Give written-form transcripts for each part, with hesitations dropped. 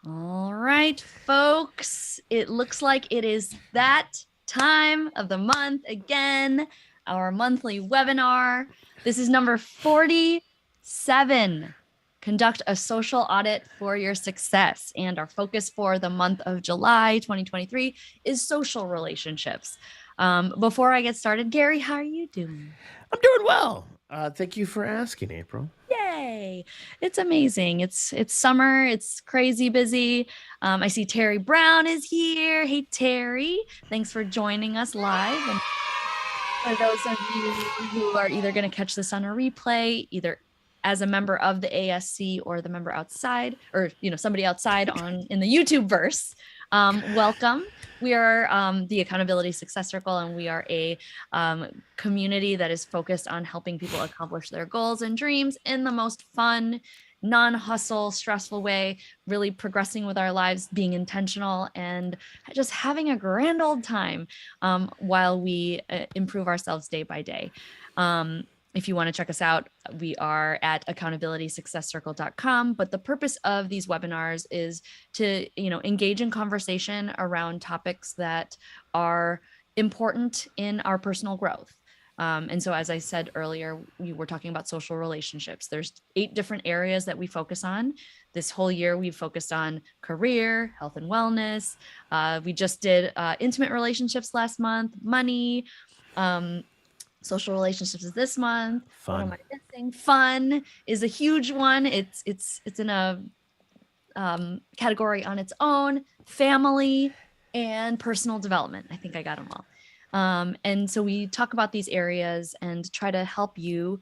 All right, folks, it looks like it is that time of the month again, our monthly webinar. This is number 47. Conduct a social audit for your success. And our focus for the month of July 2023 is social relationships. Before I get started, Gary, how are you doing? I'm doing well. Thank you for asking, April. Yay. It's amazing. It's summer. It's crazy busy. I see Terry Brown is here. Hey, Terry. Thanks for joining us live. And for those of you who are either going to catch this on a replay, either as a member of the ASC or the member outside, or somebody outside in the YouTube verse, welcome. We are the Accountability Success Circle, and we are a community that is focused on helping people accomplish their goals and dreams in the most fun, non-hustle, stressful way, really progressing with our lives, being intentional, and just having a grand old time while we improve ourselves day by day. If you want to check us out, we are at accountabilitysuccesscircle.com. But the purpose of these webinars is to, engage in conversation around topics that are important in our personal growth. And so, as I said earlier, we were talking about social relationships. There's 8 different areas that we focus on. This whole year, we've focused on career, health and wellness. We just did intimate relationships last month, money, social relationships is this month. Fun. What am I missing? Fun is a huge one. It's in a category on its own. Family and personal development. I think I got them all. And so we talk about these areas and try to help you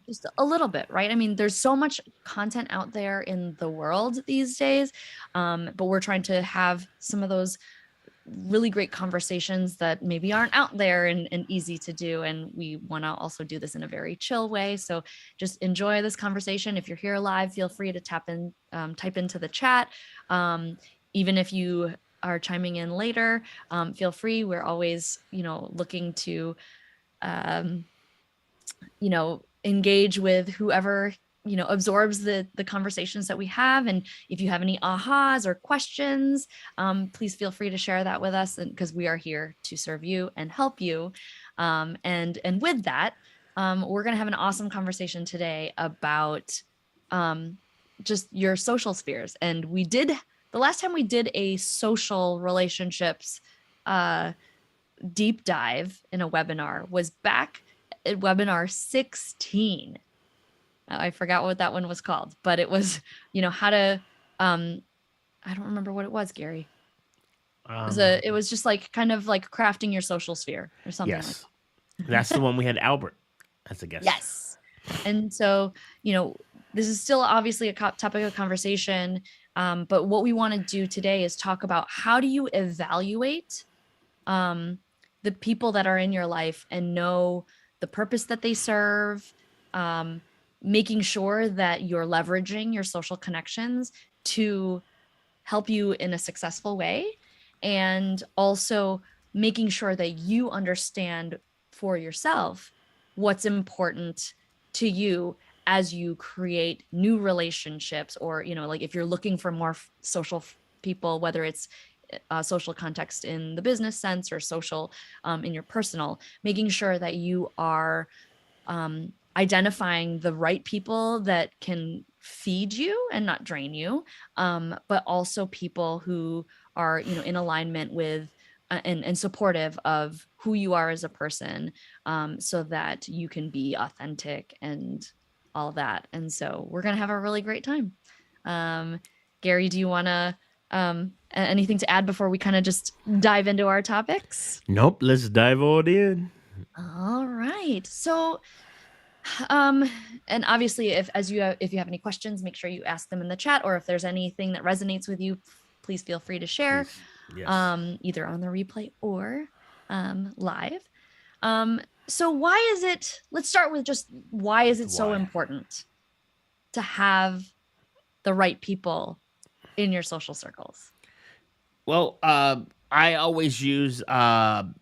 just a little bit, right? I mean, there's so much content out there in the world these days, but we're trying to have some of those really great conversations that maybe aren't out there and easy to do. And we want to also do this in a very chill way. So just enjoy this conversation. If you're here live, feel free to type into the chat. Even if you are chiming in later, feel free. We're always, looking to, engage with whoever absorbs the conversations that we have. And if you have any ahas or questions, please feel free to share that with us, because we are here to serve you and help you. And with that, we're going to have an awesome conversation today about just your social spheres. And the last time we did a social relationships deep dive in a webinar was back at webinar 16. I forgot what that one was called, but it was, how to, I don't remember what it was, Gary. It was just like kind of like crafting your social sphere or something. Yes. Like that. That's the one we had Albert as a guest. Yes. And so, this is still obviously a topic of conversation. But what we want to do today is talk about how do you evaluate the people that are in your life and know the purpose that they serve, making sure that you're leveraging your social connections to help you in a successful way, and also making sure that you understand for yourself what's important to you as you create new relationships, or, like if you're looking for more social people, whether it's social context in the business sense or social in your personal, making sure that you are identifying the right people that can feed you and not drain you, but also people who are, in alignment with and supportive of who you are as a person, so that you can be authentic and all of that. And so we're going to have a really great time. Gary, do you want to anything to add before we kind of just dive into our topics? Nope. Let's dive on in. All right. So, and obviously if you have any questions, make sure you ask them in the chat, or if there's anything that resonates with you, please feel free to share. Yes. Either on the replay or live. So let's start with just why is it so important to have the right people in your social circles? Well, I always use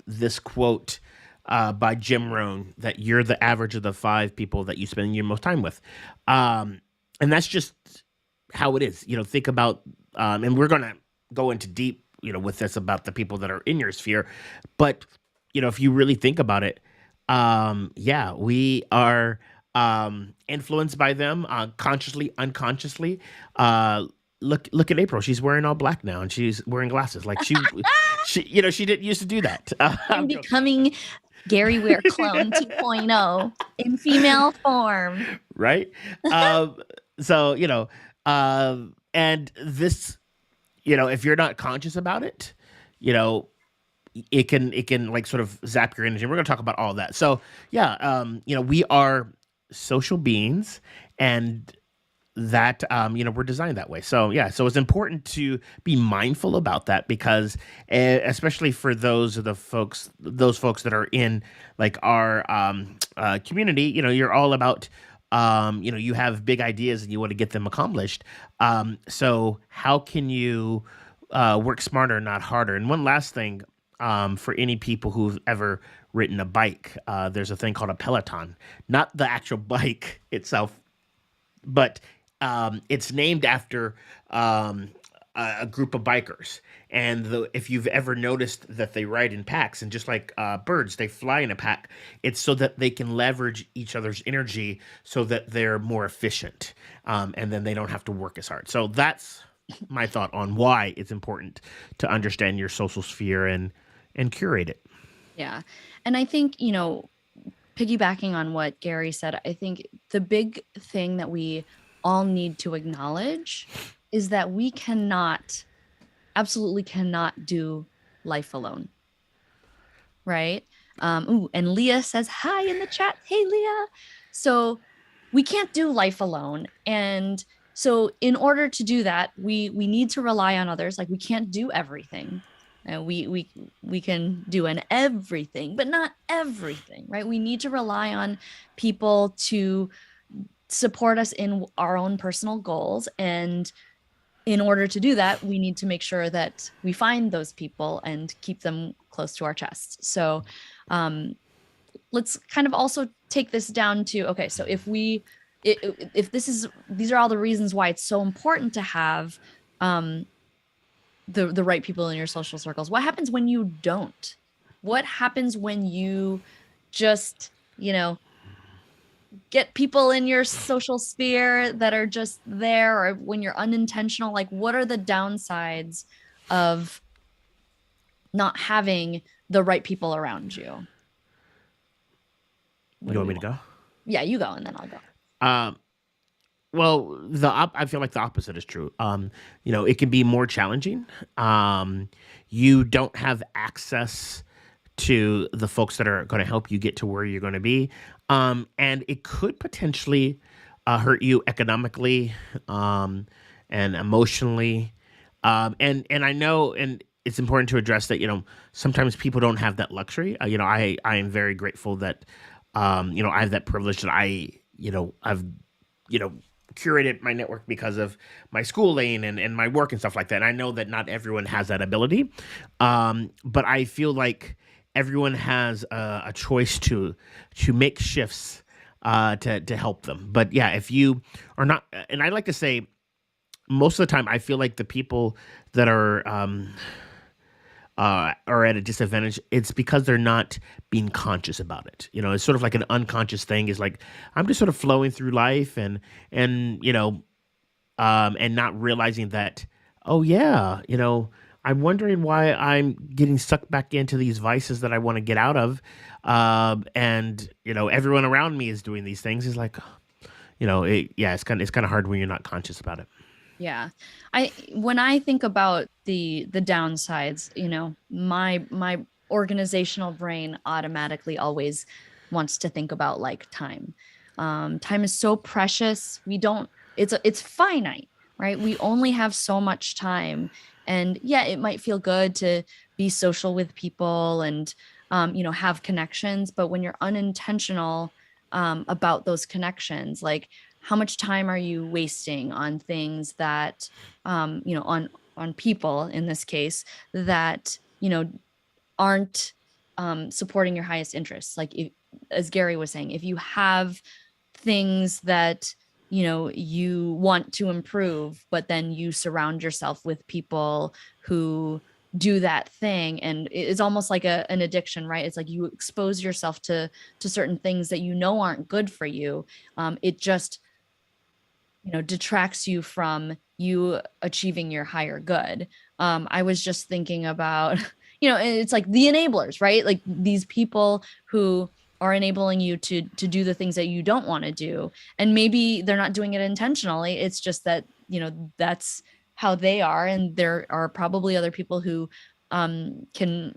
this quote by Jim Rohn, that you're the average of the 5 people that you spend your most time with. And that's just how it is. Think about and we're gonna go into deep, with this about the people that are in your sphere, but if you really think about it, yeah, we are influenced by them, consciously, unconsciously. Uh, look at April. She's wearing all black now, and she's wearing glasses. Like she didn't used to do that. I'm I'm joking. becoming Gary Weir clone 2.0 in female form. Right? Um, so and this, if you're not conscious about it, you know, it can like sort of zap your energy. We're going to talk about all that. So yeah, we are social beings, and that we're designed that way. So yeah, so it's important to be mindful about that, because especially for those folks that are in like our community, you're all about you have big ideas and you want to get them accomplished. So how can you work smarter, not harder? And one last thing, for any people who've ever ridden a bike, there's a thing called a Peloton, not the actual bike itself, but it's named after a group of bikers. And if you've ever noticed that they ride in packs, and just like birds, they fly in a pack, it's so that they can leverage each other's energy so that they're more efficient, and then they don't have to work as hard. So that's my thought on why it's important to understand your social sphere and curate it. Yeah. And I think, piggybacking on what Gary said, I think the big thing that we all need to acknowledge is that we absolutely cannot do life alone, right? And Leah says hi in the chat. Hey, Leah. So we can't do life alone. And so in order to do that, we need to rely on others. Like, we can't do everything. We can do an everything, but not everything, right? We need to rely on people to support us in our own personal goals. And in order to do that, we need to make sure that we find those people and keep them close to our chest. So let's kind of also take this down to, okay, so if these are all the reasons why it's so important to have the right people in your social circles, what happens when you don't? What happens when you just, get people in your social sphere that are just there, or when you're unintentional? Like, what are the downsides of not having the right people around you? What You do want we me to want? go? Yeah, you go and then I'll go. Um, well, I feel like the opposite is true. It can be more challenging. You don't have access to the folks that are going to help you get to where you're going to be, and it could potentially hurt you economically, and emotionally. And I know, and it's important to address that. Sometimes people don't have that luxury. I am very grateful that I have that privilege, that I've you know curated my network because of my schooling and my work and stuff like that. And I know that not everyone has that ability, but I feel like everyone has a choice to make shifts to help them. But yeah, if you are not, and I like to say, most of the time, I feel like the people that are at a disadvantage, it's because they're not being conscious about it. It's sort of like an unconscious thing. Is like, I'm just sort of flowing through life, and not realizing that, oh yeah, I'm wondering why I'm getting sucked back into these vices that I want to get out of, and everyone around me is doing these things. Is like, yeah, it's kind of hard when you're not conscious about it. Yeah. When I think about the downsides, my organizational brain automatically always wants to think about like time. Time is so precious. It's finite, right? We only have so much time. And yeah, it might feel good to be social with people and have connections, but when you're unintentional about those connections, like, how much time are you wasting on things that on people in this case that aren't supporting your highest interests? Like, as Gary was saying, if you have things that you want to improve, but then you surround yourself with people who do that thing, and it's almost like an addiction, right? It's like you expose yourself to certain things that aren't good for you. It just detracts you from you achieving your higher good. I was just thinking about it's like the enablers, right? Like these people who are enabling you to do the things that you don't want to do, and maybe they're not doing it intentionally. It's just that that's how they are, and there are probably other people who can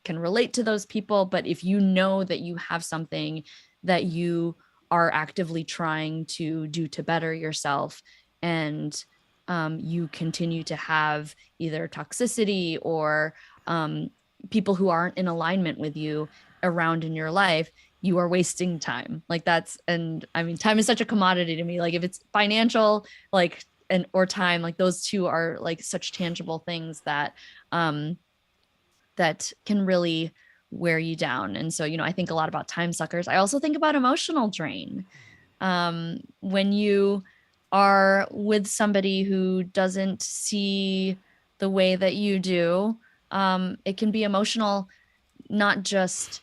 can relate to those people. But if you know that you have something that you are actively trying to do to better yourself, and you continue to have either toxicity or people who aren't in alignment with you around in your life, you are wasting time. Like that's, and I mean, time is such a commodity to me. Like if it's financial, like, and or time, like those two are like such tangible things that that can really wear you down. And so, I think a lot about time suckers. I also think about emotional drain. When you are with somebody who doesn't see the way that you do, it can be emotional, not just,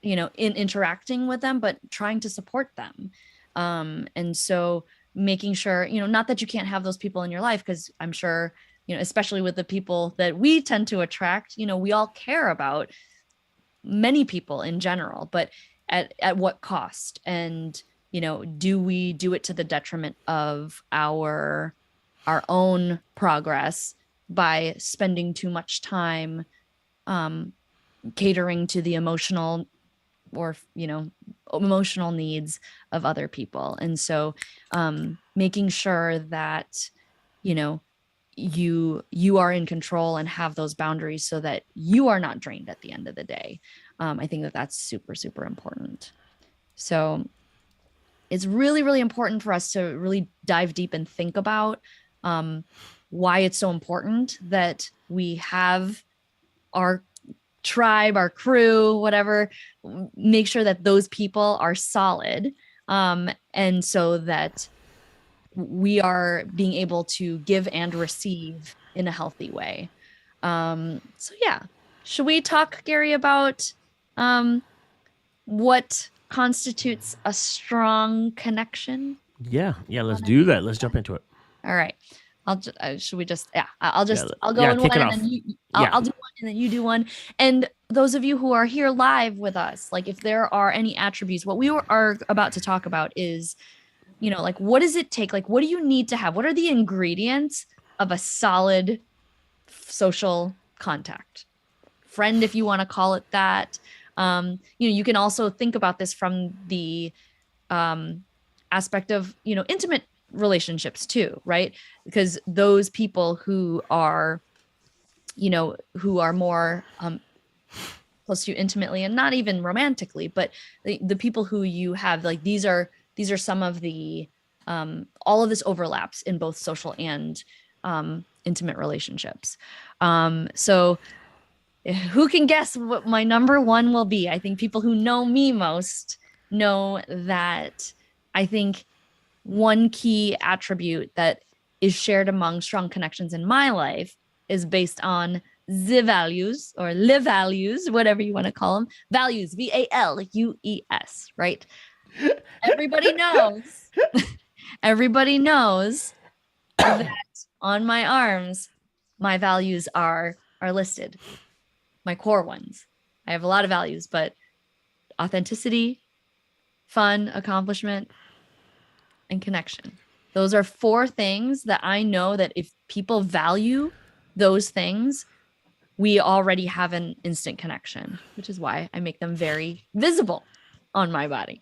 in interacting with them, but trying to support them. And so making sure, not that you can't have those people in your life, because I'm sure, especially with the people that we tend to attract, we all care about many people in general, but at what cost? And do we do it to the detriment of our own progress by spending too much time catering to the emotional or emotional needs of other people? And so making sure that you know you are in control and have those boundaries so that you are not drained at the end of the day. I think that that's super, super important. So it's really, really important for us to really dive deep and think about why it's so important that we have our tribe, our crew, whatever, make sure that those people are solid. And so that we are being able to give and receive in a healthy way. So yeah, should we talk, Gary, about what constitutes a strong connection? Yeah, let's do that. Let's jump into it. All right. Should we just, yeah, I'll go Yeah, in kick one it and then off. I'll Yeah. do one and then you do one. And those of you who are here live with us, like if there are any attributes, what are about to talk about is, like what does it take? Like, what do you need to have? What are the ingredients of a solid social contact? Friend, if you want to call it that. You can also think about this from the aspect of, intimate relationships too, right? Because those people who are, who are more close to you intimately and not even romantically, but the people who you have, like these are some of the all of this overlaps in both social and intimate relationships. So who can guess what my number one will be? I think people who know me most know that I think one key attribute that is shared among strong connections in my life is based on the values or le values, whatever you want to call them. Values, VALUES, right? Everybody knows, everybody knows that on my arms, my values are listed, my core ones. I have a lot of values, but authenticity, fun, accomplishment, and connection. Those are four things that I know that if people value those things, we already have an instant connection, which is why I make them very visible on my body.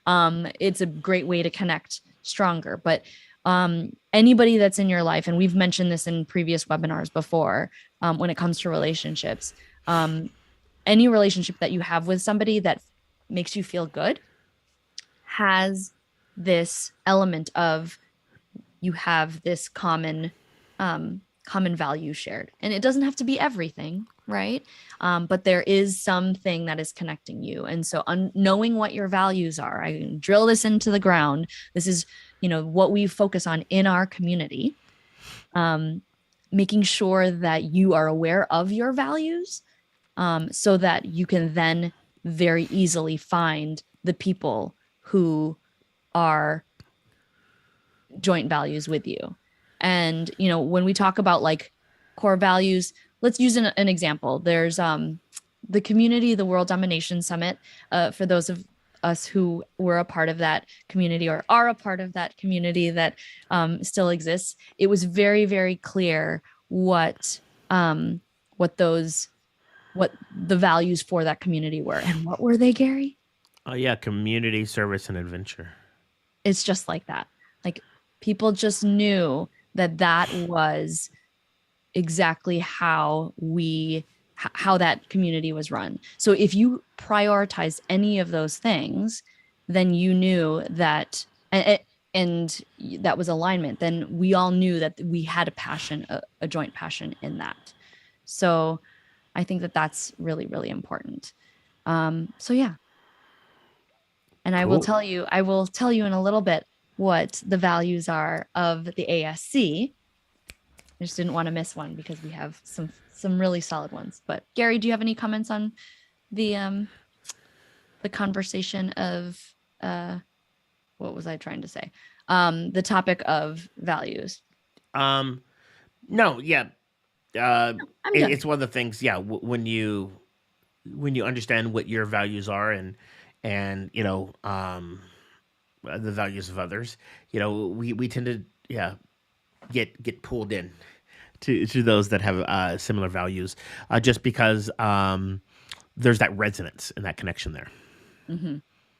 It's a great way to connect stronger. But anybody that's in your life, and we've mentioned this in previous webinars before, when it comes to relationships, any relationship that you have with somebody that makes you feel good has this element of you have this common value shared, and it doesn't have to be everything, right? But there is something that is connecting you. And so knowing what your values are, I can drill this into the ground. This is, what we focus on in our community. Making sure that you are aware of your values, so that you can then very easily find the people who are joint values with you. And, when we talk about like core values, let's use an example. There's the community, the World Domination Summit, for those of us who were a part of that community or are a part of that community that still exists. It was very, very clear what those what the values for that community were. And what were they, Gary? Oh yeah, community service and adventure. It's just like that. Like, people just knew that that was exactly how that community was run. So if you prioritized any of those things, then you knew that, and that was alignment. Then we all knew that we had a passion, a joint passion in that. So I think that that's really, really important. So yeah. And Cool. I will tell you in a little bit what the values are of the ASC. I just didn't want to miss one because we have some really solid ones. But Gary, do you have any comments on the conversation of what was I trying to say? The topic of values. Um, no, yeah. Uh, I'm done. it's one of the things. Yeah, when you understand what your values are and the values of others, we tend to get pulled in to those that have similar values, just because there's that resonance and that connection there. Mm-hmm.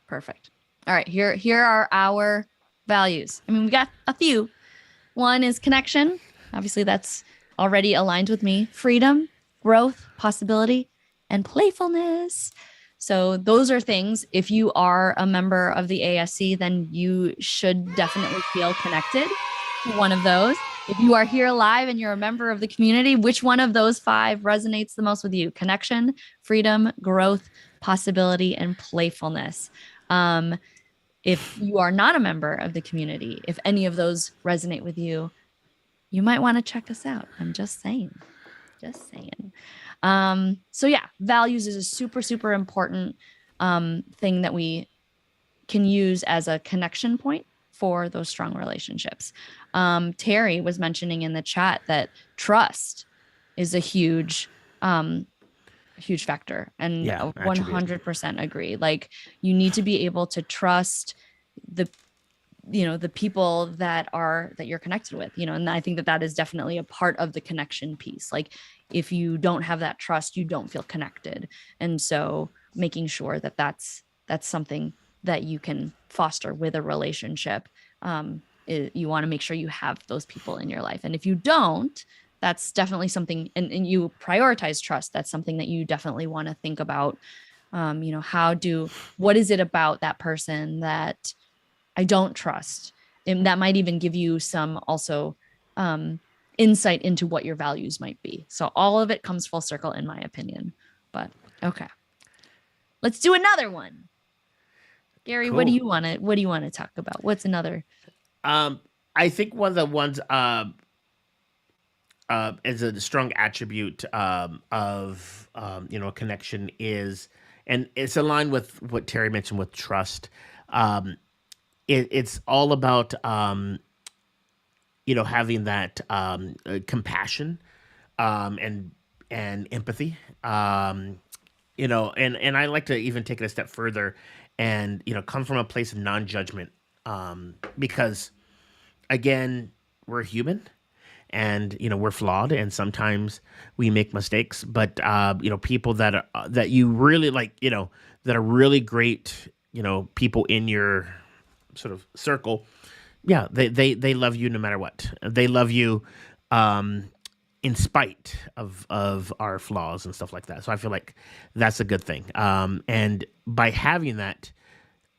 Perfect. All right, here are our values. I mean, we got a few. One is connection. Obviously, that's already aligned with me. Freedom, growth, possibility, and playfulness. So those are things, if you are a member of the ASC, then you should definitely feel connected to one of those. If you are here live and you're a member of the community, which one of those 5 resonates the most with you? Connection, freedom, growth, possibility, and playfulness. If you are not a member of the community, if any of those resonate with you, you might want to check us out. I'm just saying. Just saying. So yeah, values is a super, super important thing that we can use as a connection point for those strong relationships. Terry was mentioning in the chat that trust is a huge factor, and Yeah, attribute. 100% agree. Like, you need to be able to trust the people that you're connected with, and I think that is definitely a part of the connection piece. Like, if you don't have that trust, you don't feel connected. And so making sure that that's something that you can foster with a relationship. You want to make sure you have those people in your life. And if you don't, that's definitely something, and you prioritize trust, that's something that you definitely want to think about. What is it about that person that I don't trust? And that might even give you some also insight into what your values might be. So all of it comes full circle, in my opinion. But okay, let's do another one. Gary, what do Cool. you want to talk about? What's another? Um, I think one of the ones as a strong attribute of a connection is, and it's aligned with what Terry mentioned with trust. It's all about having that compassion and empathy. And I like to even take it a step further and come from a place of non-judgment, because again, we're human, and we're flawed, and sometimes we make mistakes. But people that you really like, that are really great, people in your sort of circle, yeah, they love you no matter what. They love you in spite of our flaws and stuff like that. So I feel like that's a good thing. And by having that,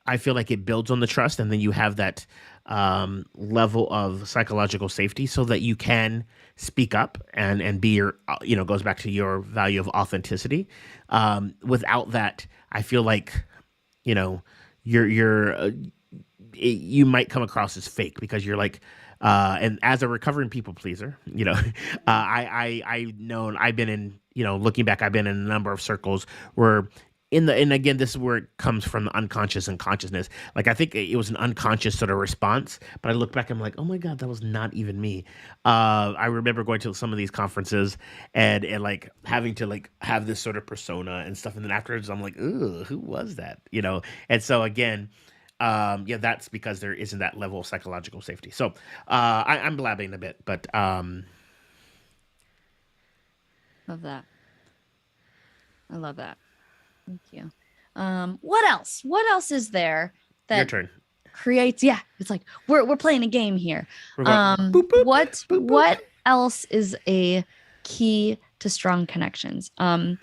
I feel like it builds on the trust, and then you have that level of psychological safety so that you can speak up and be your, goes back to your value of authenticity. Without that, I feel like, you know, you're you might come across as fake because you're like, and as a recovering people pleaser, I know I've been in, looking back, I've been in a number of circles where and again, this is where it comes from, the unconscious and consciousness. Like, I think it was an unconscious sort of response, but I look back, I'm like, oh my God, that was not even me. I remember going to some of these conferences and like having to like have this sort of persona and stuff. And then afterwards I'm like, ooh, who was that? And so again, yeah, that's because there isn't that level of psychological safety. So I'm blabbing a bit, but Love that. I love that. Thank you. What else? What else is there your that turn. creates? Yeah, it's like we're playing a game here. We're going boop boop boop boop. What else is a key to strong connections? One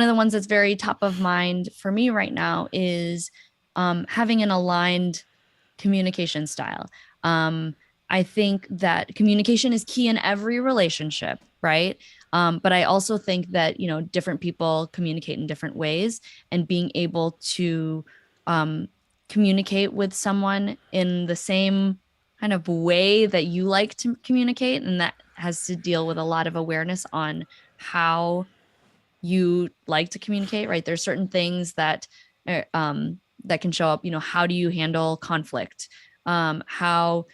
of the ones that's very top of mind for me right now is having an aligned communication style. I think that communication is key in every relationship, right? But I also think that, different people communicate in different ways, and being able to communicate with someone in the same kind of way that you like to communicate. And that has to deal with a lot of awareness on how you like to communicate, right? There's certain things that that can show up. How do you handle conflict? How,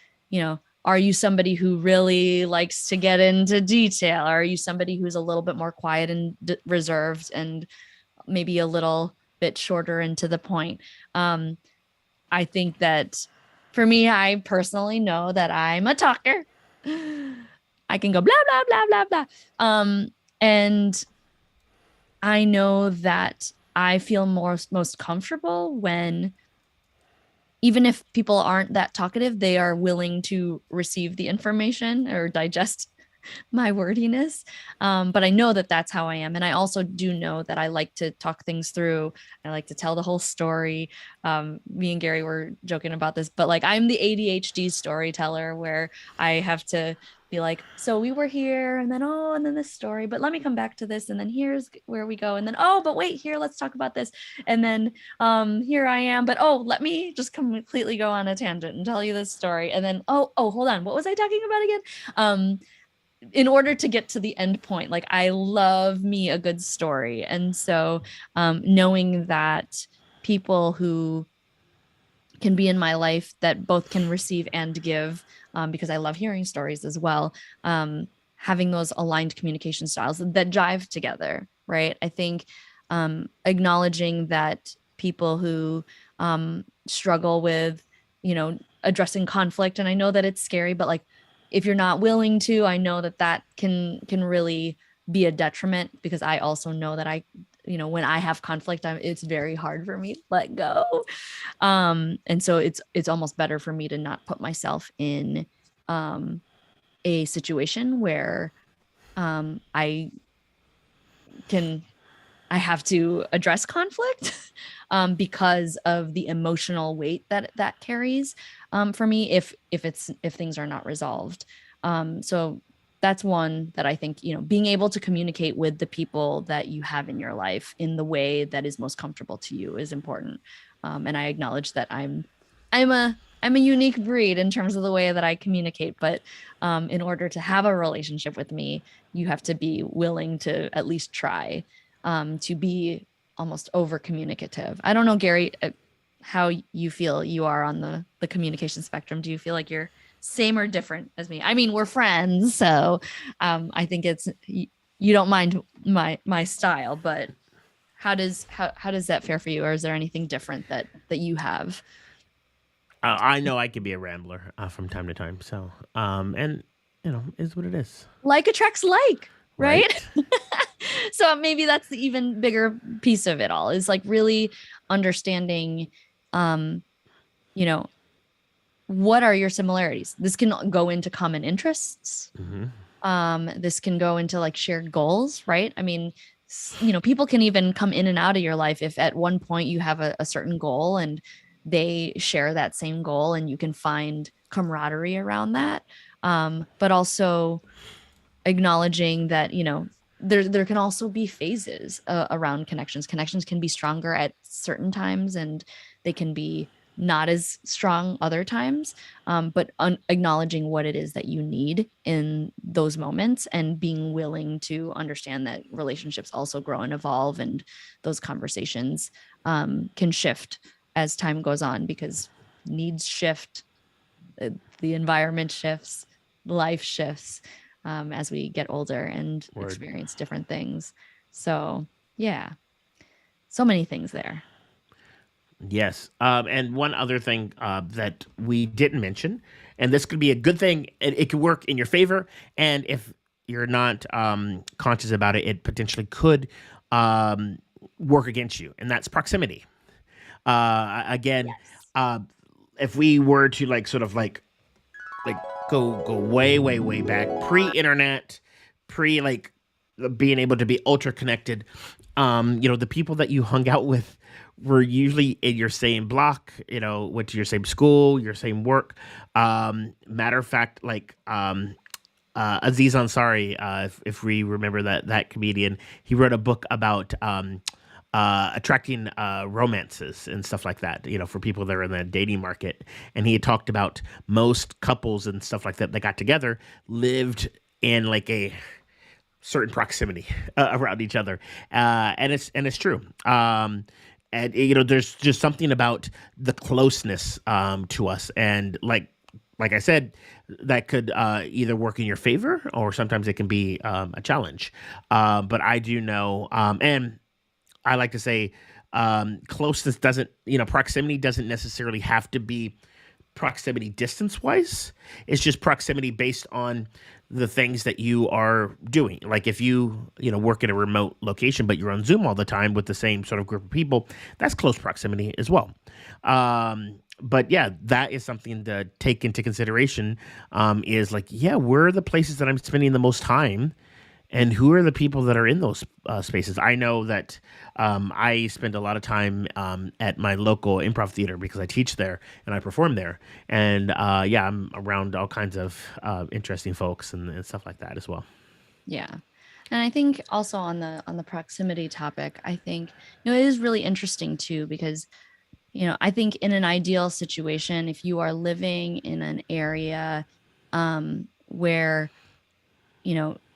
are you somebody who really likes to get into detail? Are you somebody who's a little bit more quiet and reserved and maybe a little bit shorter and to the point? I think that for me, I personally know that I'm a talker. I can go blah, blah, blah, blah, blah. And I know that I feel most comfortable when, even if people aren't that talkative, they are willing to receive the information or digest my wordiness. But I know that that's how I am. And I also do know that I like to talk things through. I like to tell the whole story. Me and Gary were joking about this, but like, I'm the ADHD storyteller where I have to be like, so we were here and then, oh, and then this story, but let me come back to this. And then here's where we go. And then, oh, but wait, here, let's talk about this. And then here I am, but oh, let me just completely go on a tangent and tell you this story. And then, oh, hold on. What was I talking about again? In order to get to the end point. Like, I love me a good story. And so knowing that people who can be in my life that both can receive and give, because I love hearing stories as well, having those aligned communication styles that jive together, right? I think acknowledging that people who struggle with, addressing conflict, and I know that it's scary, but like, if you're not willing to, I know that can really be a detriment, because I also know that when I have conflict, it's very hard for me to let go. And so it's almost better for me to not put myself in a situation where I have to address conflict because of the emotional weight that carries for me if things are not resolved. So that's one that I think, being able to communicate with the people that you have in your life in the way that is most comfortable to you is important. And I acknowledge that I'm a unique breed in terms of the way that I communicate, but in order to have a relationship with me, you have to be willing to at least try to be almost over communicative. I don't know, Gary, how you feel you are on the communication spectrum. Do you feel like you're same or different as me? I mean, we're friends, so I think it's you don't mind my style, but how does that fare for you, or is there anything different that you have? I know I can be a rambler from time to time. So, and is what it is. Like attracts like, right? Right. So maybe that's the even bigger piece of it all, is like really understanding, you know, what are your similarities? This can go into common interests. This can go into like shared goals, right? I mean, people can even come in and out of your life if at one point you have a certain goal and they share that same goal, and you can find camaraderie around that. But also acknowledging that, there can also be phases around connections. Connections can be stronger at certain times, and they can be not as strong other times. But acknowledging what it is that you need in those moments, and being willing to understand that relationships also grow and evolve, and those conversations can shift as time goes on, because needs shift, the environment shifts, life shifts, as we get older and Word. experience different things. So, yeah, so many things there. Yes. And one other thing that we didn't mention, and this could be a good thing, it could work in your favor. And if you're not conscious about it, it potentially could um, work against you. And that's proximity. Again, Yes. uh, if we were to like sort of like go way way back, pre-internet, pre like being able to be ultra connected, the people that you hung out with were usually in your same block, went to your same school, your same work. Matter of fact, like Aziz Ansari, if we remember that comedian, he wrote a book about attracting romances and stuff like that, for people that are in the dating market. And he had talked about most couples and stuff like that that got together lived in like a certain proximity around each other, and it's true. And there's just something about the closeness to us, and like I said, that could either work in your favor or sometimes it can be a challenge. But I do know, and I like to say, closeness doesn't, proximity doesn't necessarily have to be proximity distance wise. It's just proximity based on the things that you are doing. Like if you work in a remote location, but you're on Zoom all the time with the same sort of group of people, that's close proximity as well. But yeah, that is something to take into consideration. Is like, yeah, where are the places that I'm spending the most time, and who are the people that are in those spaces? I know that I spend a lot of time at my local improv theater because I teach there and I perform there, and yeah, I'm around all kinds of interesting folks and stuff like that as well. Yeah. And I think also on the proximity topic, I think, it is really interesting too, because, I think in an ideal situation, if you are living in an area where,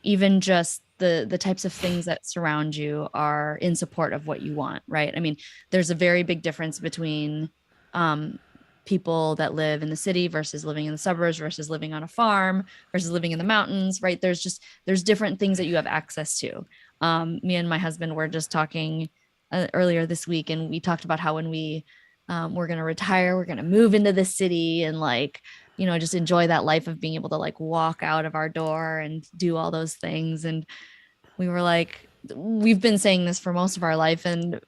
even just the types of things that surround you are in support of what you want, right? I mean, there's a very big difference between um, people that live in the city versus living in the suburbs versus living on a farm versus living in the mountains, right? There's different things that you have access to. Me and my husband were just talking earlier this week, and we talked about how when we're going to retire, we're going to move into the city, and like, just enjoy that life of being able to like walk out of our door and do all those things. And we were like, we've been saying this for most of our life. And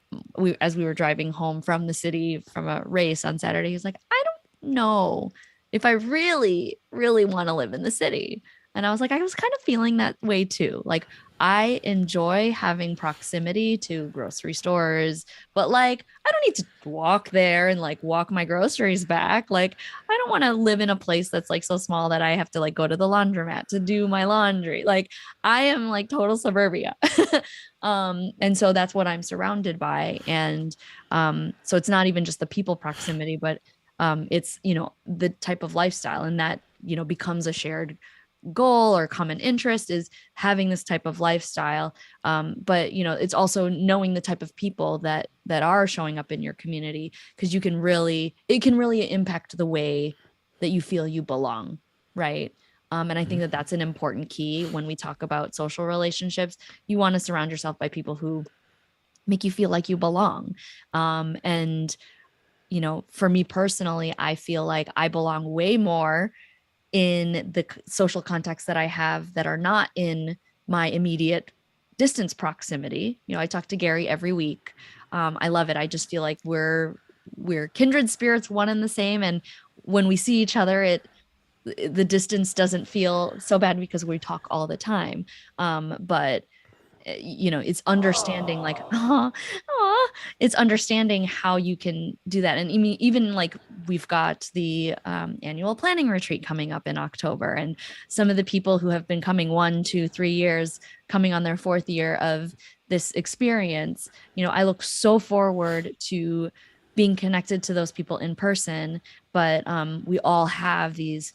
as we were driving home from the city from a race on Saturday, he's like, I don't know if I really, really want to live in the city. And I was like, I was kind of feeling that way too. Like, I enjoy having proximity to grocery stores, but like, I don't need to walk there and like walk my groceries back. Like, I don't want to live in a place that's like so small that I have to like go to the laundromat to do my laundry. Like, I am like total suburbia. And so that's what I'm surrounded by. And so it's not even just the people proximity, but it's, the type of lifestyle, and that, becomes a shared goal or common interest is having this type of lifestyle. But it's also knowing the type of people that are showing up in your community, because it can really impact the way that you feel you belong, right? And I think that that's an important key when we talk about social relationships. You want to surround yourself by people who make you feel like you belong. And for me personally, I feel like I belong way more in the social contexts that I have that are not in my immediate distance proximity. I talk to Gary every week. I love it. I just feel like we're kindred spirits, one and the same. And when we see each other, the distance doesn't feel so bad because we talk all the time. But it's understanding like, it's understanding how you can do that. And even like we've got the annual planning retreat coming up in October, and some of the people who have been coming 1, 2, 3 years, coming on their fourth year of this experience, I look so forward to being connected to those people in person. But we all have these,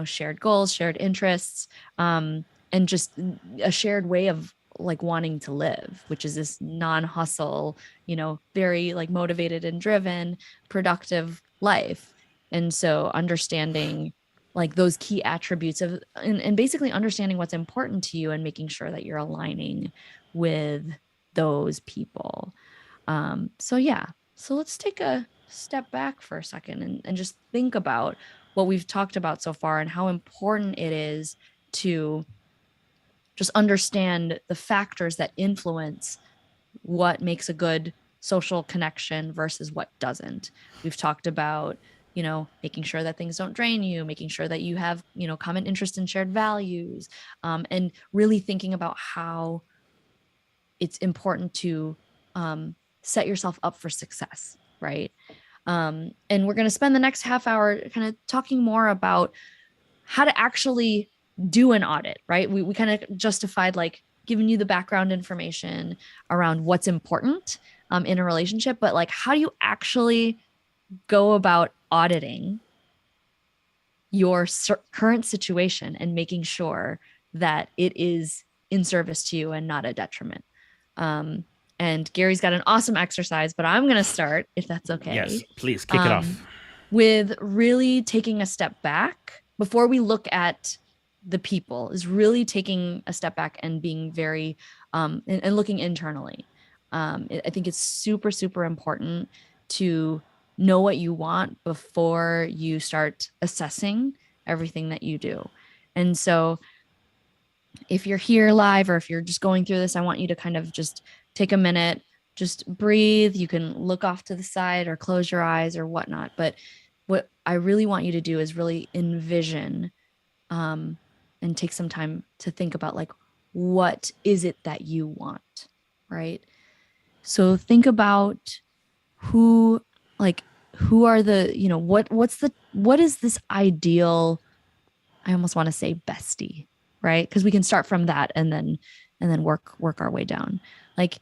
shared goals, shared interests, and just a shared way of like wanting to live, which is this non-hustle, very like motivated and driven, productive life. And so understanding like those key attributes of, and basically understanding what's important to you and making sure that you're aligning with those people. So yeah, so let's take a step back for a second and just think about what we've talked about so far and how important it is to just understand the factors that influence what makes a good social connection versus what doesn't. We've talked about, making sure that things don't drain you, making sure that you have, common interest and shared values, and really thinking about how it's important to set yourself up for success, right? And we're going to spend the next half hour kind of talking more about how to actually do an audit, right? We kind of justified like giving you the background information around what's important in a relationship, but like how do you actually go about auditing your current situation and making sure that it is in service to you and not a detriment? And Gary's got an awesome exercise, but I'm going to start, if that's okay, Yes, please kick it off. with really taking a step back before we look at the people, is really taking a step back and being very and looking internally. I think it's super, super important to know what you want before you start assessing everything that you do. And so if you're here live or if you're just going through this, I want you to kind of just take a minute, just breathe. You can look off to the side or close your eyes or whatnot. But what I really want you to do is really envision and take some time to think about like, what is it that you want, right? So think about who, like, who are the, what is this ideal, I almost want to say bestie, right? Because we can start from that and then work our way down. Like,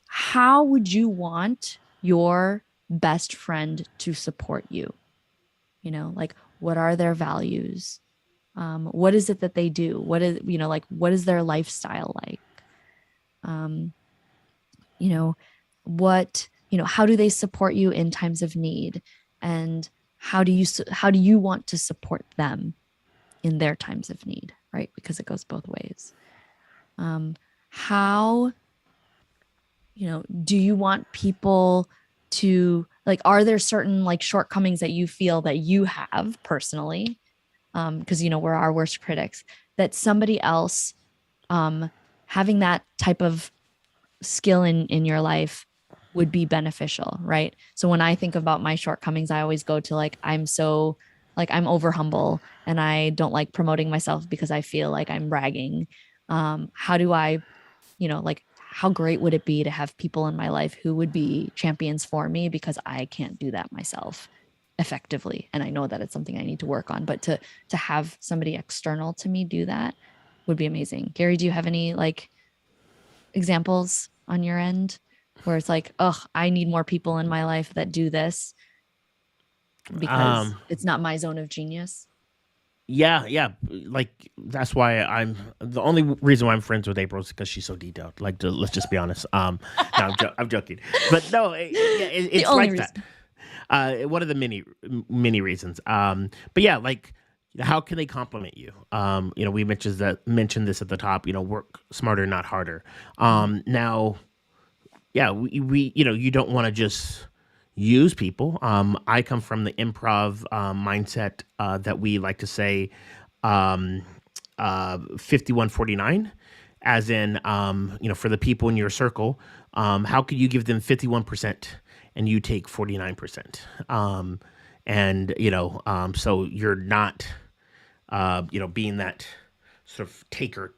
how would you want your best friend to support you? Like, what are their values? What is it that they do? What is, like, what is their lifestyle like? Um, you know, how do they support you in times of need? And how do you want to support them in their times of need, right? Because it goes both ways. How, do you want people to like, are there certain like shortcomings that you feel that you have personally? Because, we're our worst critics, that somebody else having that type of skill in your life would be beneficial, right? So when I think about my shortcomings, I always go to like, I'm over humble and I don't like promoting myself because I feel like I'm bragging. How do I, like, how great would it be to have people in my life who would be champions for me because I can't do that myself effectively, and I know that it's something I need to work on, but to have somebody external to me do that would be amazing. Gary, do you have any like examples on your end where it's like, oh, I need more people in my life that do this because Um, it's not my zone of genius? yeah. Like that's why I'm the only reason why I'm friends with April is because she's so detailed. Like, let's just be honest. No, I'm joking, but no, The it's only like reason. that. One of the many reasons. But yeah, like how can they compliment you? We mentioned this at the top. Work smarter, not harder. Now, yeah, we you don't want to just use people. I come from the improv mindset that we like to say, 51-49, as in, for the people in your circle, how could you give them 51% and you take 49%? And, so you're not, being that sort of taker,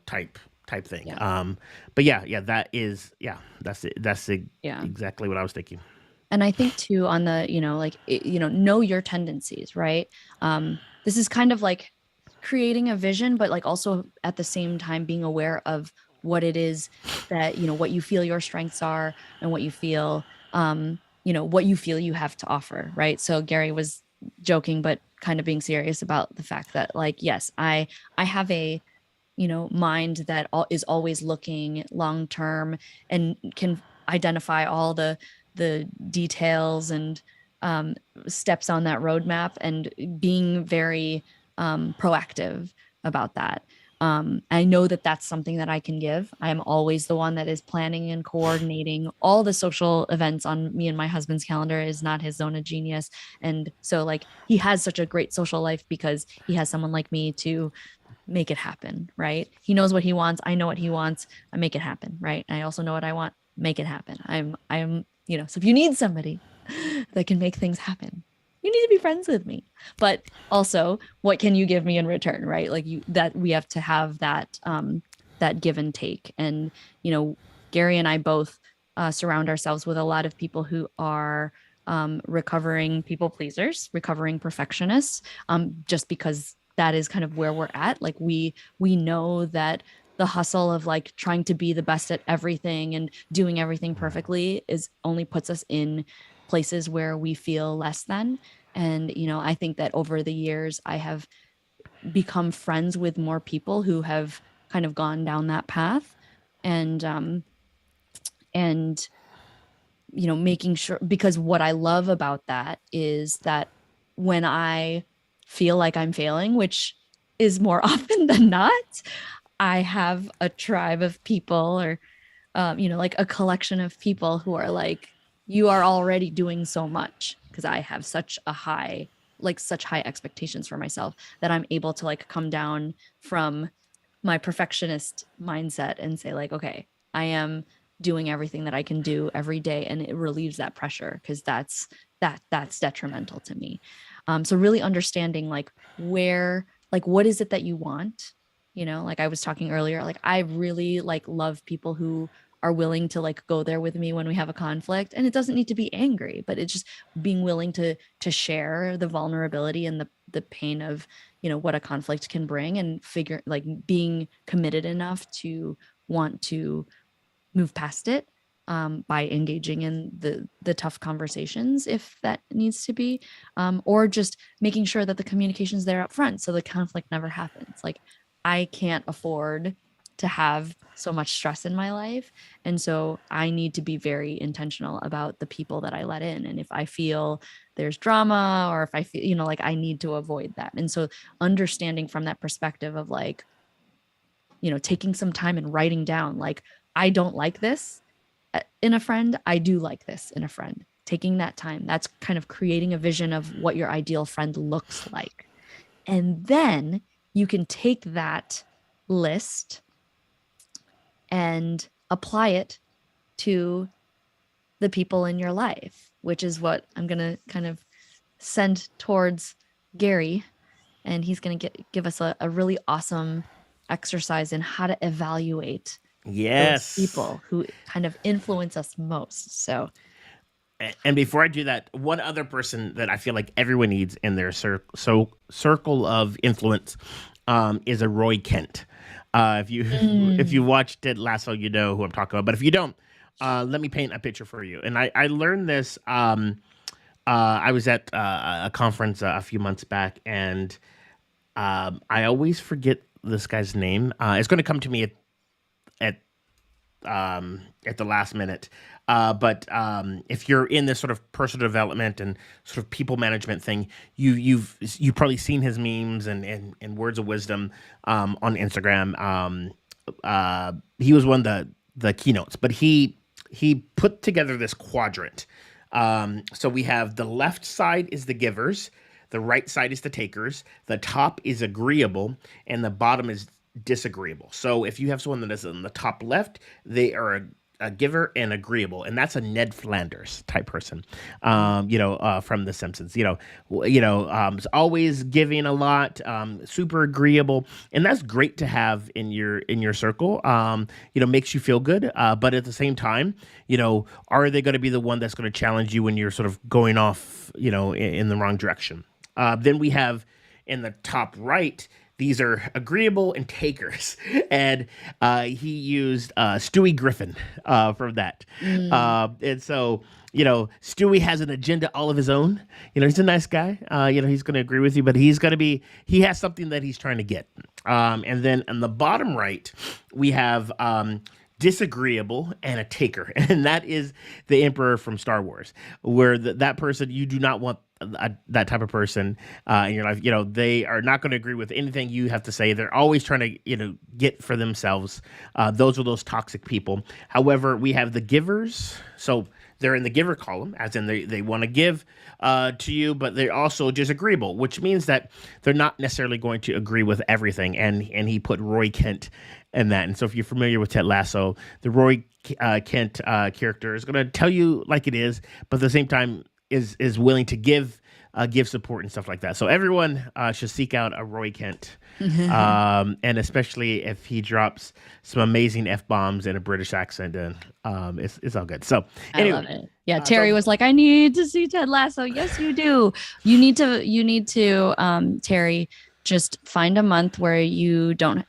type type thing. Yeah. But yeah, that is, yeah, that's Yeah. exactly what I was thinking. And I think too on the, like, know your tendencies, right? This is kind of like creating a vision, but like also at the same time being aware of what it is that, what you feel your strengths are and what you feel you have to offer, right? So Gary was joking, but kind of being serious about the fact that, like, yes, I have a mind that is always looking long term and can identify all the details and um, steps on that roadmap, and being very proactive about that. I know that that's something that I can give. I'm always the one that is planning and coordinating all the social events on me and my husband's calendar. Is not his zone of genius. And so, like, he has such a great social life because he has someone like me to make it happen, right? He knows what he wants. I know what he wants. I make it happen, right? I also know what I want. Make it happen. So if you need somebody that can make things happen, you need to be friends with me. But also, what can you give me in return, right? Like, that we have to have that give and take. And, Gary and I both surround ourselves with a lot of people who are recovering people pleasers, recovering perfectionists, just because that is kind of where we're at. Like, we know that the hustle of like trying to be the best at everything and doing everything perfectly is only puts us in places where we feel less than. And I think that over the years I have become friends with more people who have kind of gone down that path. And um and making sure, because what I love about that is that when I feel like I'm failing, which is more often than not, I have a tribe of people, or like a collection of people who are like, you are already doing so much, because I have such high expectations for myself, that I'm able to like come down from my perfectionist mindset and say, like, okay, I am doing everything that I can do every day, and it relieves that pressure, because that's detrimental to me. So really understanding, like, what is it that you want? Like I was talking earlier, like, I really like love people who are willing to like go there with me when we have a conflict, and it doesn't need to be angry, but it's just being willing to share the vulnerability and the pain of what a conflict can bring, and figure like being committed enough to want to move past it, by engaging in the tough conversations if that needs to be, or just making sure that the communication's there up front so the conflict never happens. Like, I can't afford to have so much stress in my life, and so I need to be very intentional about the people that I let in. And if I feel there's drama, or if I feel like I need to avoid that. And so understanding from that perspective of like, taking some time and writing down, like, I don't like this in a friend, I do like this in a friend. Taking that time, that's kind of creating a vision of what your ideal friend looks like. And then you can take that list and apply it to the people in your life, which is what I'm going to kind of send towards Gary. And he's going to give us a really awesome exercise in how to evaluate those Yes. people who kind of influence us most. So, And before I do that, one other person that I feel like everyone needs in their circle of influence is a Roy Kent. If you if you mm, watched Ted Lasso, you know who I'm talking about. But if you don't, let me paint a picture for you. And I learned this. I was at a conference a few months back, and I always forget this guy's name. It's going to come to me at at the last minute. But if you're in this sort of personal development and sort of people management thing, you've probably seen his memes and words of wisdom on Instagram. He was one of the keynotes, but he put together this quadrant. So we have the left side is the givers, the right side is the takers, the top is agreeable, and the bottom is disagreeable. So if you have someone that is in the top left, they are a giver and agreeable, and that's a Ned Flanders type person. From The Simpsons. Is always giving a lot, super agreeable, and that's great to have in your circle. Makes you feel good, but at the same time, are they going to be the one that's going to challenge you when you're sort of going off, in the wrong direction? Then we have in the top right, these are agreeable and takers. And he used Stewie Griffin from that. And so, Stewie has an agenda all of his own. He's a nice guy. He's going to agree with you, but he has something that he's trying to get. And then on the bottom right, we have disagreeable and a taker, and that is the Emperor from Star Wars, where that person, you do not want that type of person in your life. They are not going to agree with anything you have to say. They're always trying to get for themselves. Those are those toxic people. However, we have the givers, so they're in the giver column, as in they want to give to you, but they're also disagreeable, which means that they're not necessarily going to agree with everything. And he put Roy Kent in that. And so if you're familiar with Ted Lasso, the Roy Kent character is going to tell you like it is, but at the same time is willing to give support and stuff like that. So everyone should seek out a Roy Kent, and especially if he drops some amazing F-bombs in a British accent, and it's all good. So anyway, I love it. Yeah, Terry was like, I need to see Ted Lasso. Yes, you do. You need to, Terry, just find a month where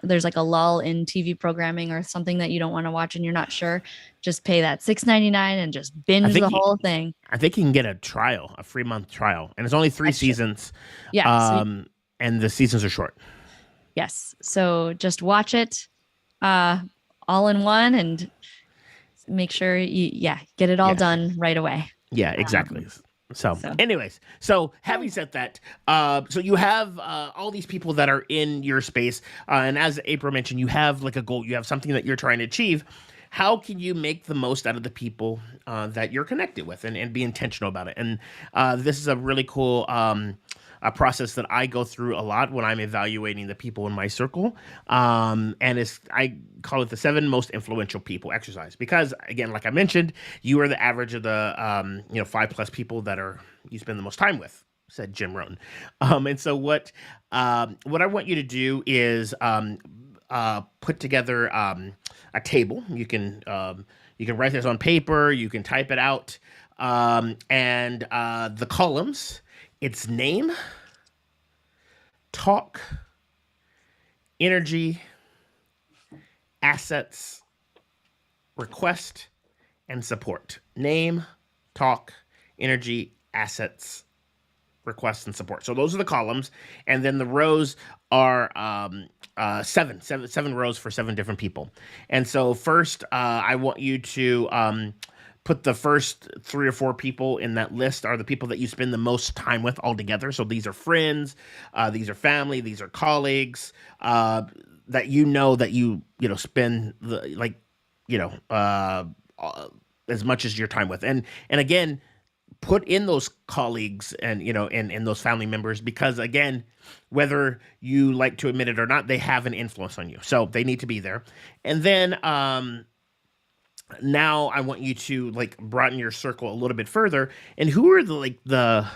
there's like a lull in TV programming or something that you don't want to watch and you're not sure. Just pay that $6.99 and just binge the whole thing. I think you can get a free month trial, and it's only 3 seasons. Yeah. And the seasons are short. Yes. So just watch it all in one and make sure you get it all done right away. Yeah, exactly. Anyways, having said that, so you have all these people that are in your space, and as Apryl mentioned, you have like a goal, you have something that you're trying to achieve. How can you make the most out of the people that you're connected with, and be intentional about it? And this is a really cool a process that I go through a lot when I'm evaluating the people in my circle. And I call it the 7 most influential people exercise, because again, like I mentioned, you are the average of the 5+ people that you spend the most time with, said Jim Rohn. And so what I want you to do is put together a table. You can write this on paper, you can type it out, and the columns, it's name, talk, energy, assets, request, and support. Name, talk, energy, assets, request, and support. So those are the columns, and then the rows are seven rows for 7 different people. And so first, I want you to put the first 3 or 4 people in that list are the people that you spend the most time with altogether. So these are friends, these are family, these are colleagues that that you spend as much as your time with. And again, put in those colleagues and and those family members, because again, whether you like to admit it or not, they have an influence on you, so they need to be there. And then now I want you to broaden your circle a little bit further, and who are the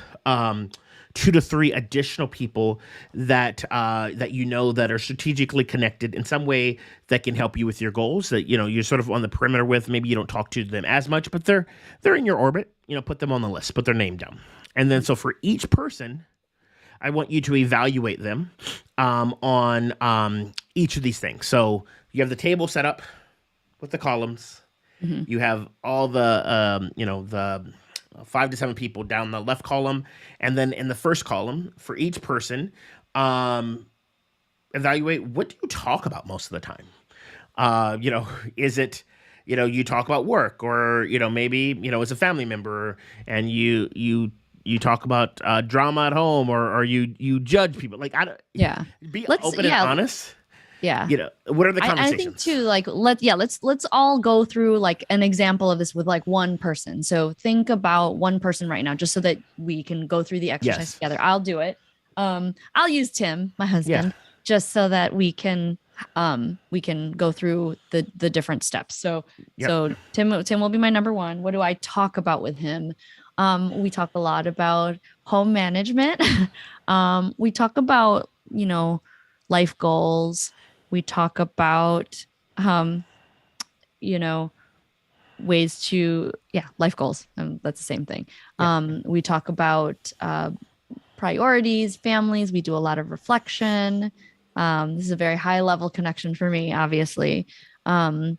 2 to 3 additional people that that are strategically connected in some way that can help you with your goals, that you're sort of on the perimeter with. Maybe you don't talk to them as much, but they're in your orbit. Put them on the list, put their name down. And then so for each person, I want you to evaluate them on each of these things. So you have the table set up with the columns. Mm-hmm. You have all the the 5 to 7 people down the left column, and then in the first column for each person, evaluate, what do you talk about most of the time? Is it you talk about work, or maybe as a family member, and you talk about drama at home, or you judge people. Be open and honest. Yeah. What are the conversations? I think too, let's all go through an example of this with one person. So think about one person right now, just so that we can go through the exercise together. I'll do it. I'll use Tim, my husband, just so that we can we can go through the different steps. So Yep. Tim will be my number one. What do I talk about with him? We talk a lot about home management. We talk about, life goals. We talk about, um, you know, ways to, yeah, life goals. That's the same thing. Yep. We talk about priorities, families. We do a lot of reflection. This is a very high level connection for me, obviously. Um,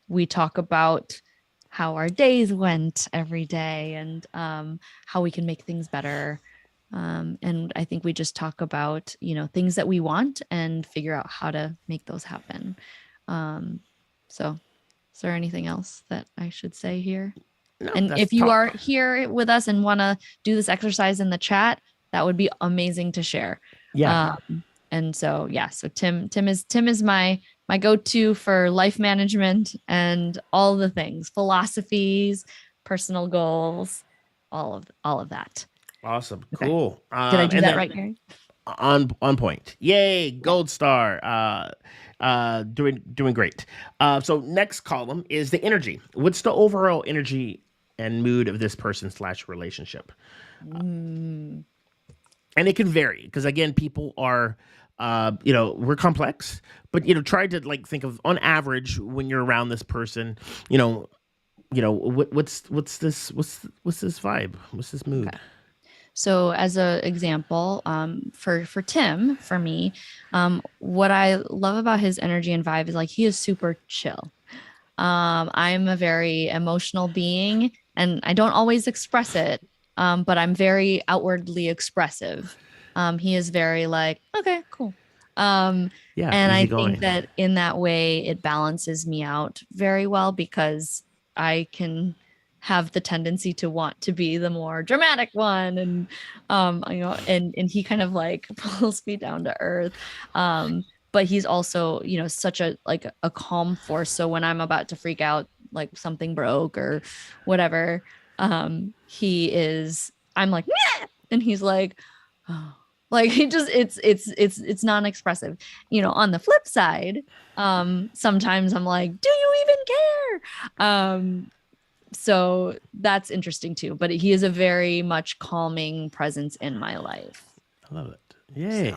we talk about how our days went every day and how we can make things better. And I think we just talk about, things that we want and figure out how to make those happen. So, is there anything else that I should say here? No, And that's if you top. are here with us and want to do this exercise in the chat, that would be amazing to share. Yeah. And so yeah, so Tim is my go-to for life management and all the things, philosophies, personal goals, all of that. Awesome. Okay. Cool. Did I do And that then right, Gary? on point. Yay, Yeah. gold star. Doing great. So next column is the energy. What's the overall energy and mood of this person slash relationship? Mm, And it can vary because again, people are, we're complex, but try to like think of on average when you're around this person, you know, what's this vibe? What's this mood? okay. So as an example, for Tim, for me, what I love about his energy and vibe is like he is super chill. I'm a very emotional being and I don't always express it, but I'm very outwardly expressive. He is very like, okay, cool. Um, Yeah, and I think easygoing. that in that way, it balances me out very well because I can have the tendency to want to be the more dramatic one and he kind of like pulls me down to earth. But he's also, such a like a calm force. So when I'm about to freak out, like something broke or whatever, I'm like, "Nyeh!" And he's like, oh. Like he just it's non-expressive. On the flip side, sometimes I'm like, do you even care? So that's interesting too. But he is a very much calming presence in my life. I love it. So Yay.